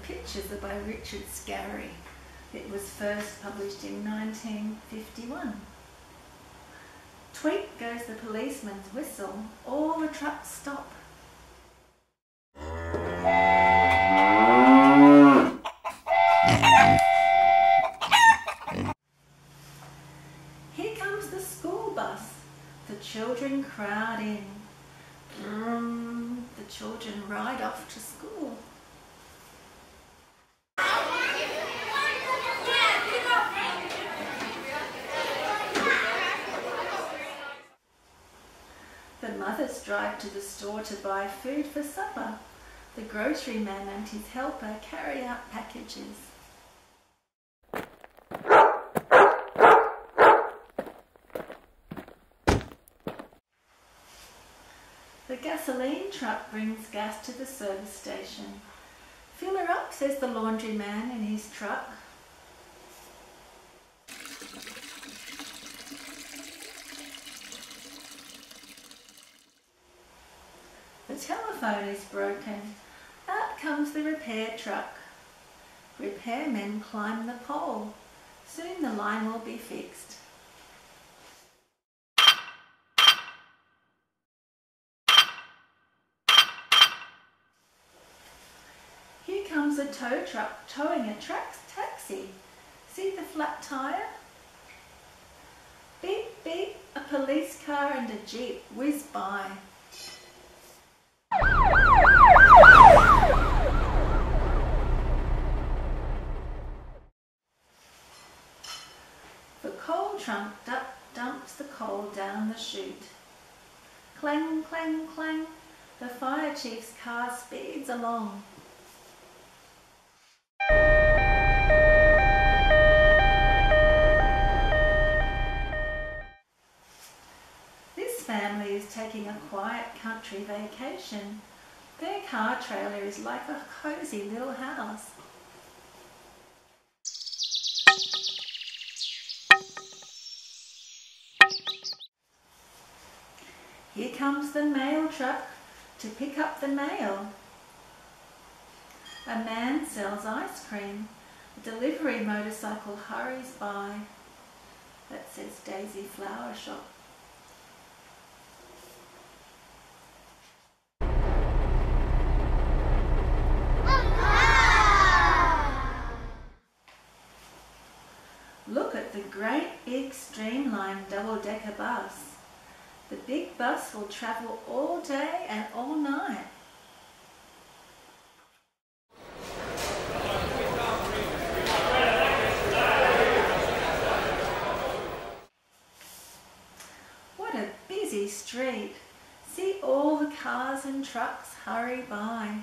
pictures are by Richard Scarry. It was first published in 1951. Tweet goes the policeman's whistle, all the trucks stop. Here comes the school bus. The children crowd in. Vroom, the children ride off to school. The mothers drive to the store to buy food for supper. The grocery man and his helper carry out packages. The gasoline truck brings gas to the service station. Fill her up, says the laundry man in his truck. The telephone is broken. Out comes the repair truck. Repairmen climb the pole. Soon the line will be fixed. Here comes a tow truck towing a taxi. See the flat tyre? Beep, beep, a police car and a jeep whiz by. The coal trunk dumps the coal down the chute. Clang, clang, clang, the fire chief's car speeds along. This family is taking a quiet country vacation. Their car trailer is like a cosy little house. Here comes the mail truck to pick up the mail. A man sells ice cream. A delivery motorcycle hurries by. That says Daisy Flower Shop. Look at the great big streamlined double-decker bus. The big bus will travel all day and all night. What a busy street. See all the cars and trucks hurry by.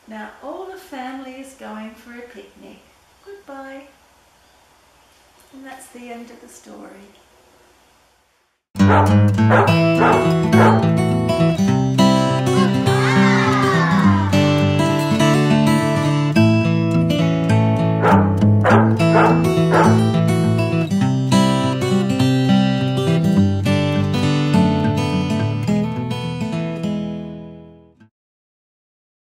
Now all the family is going for a picnic. Goodbye. And that's the end of the story.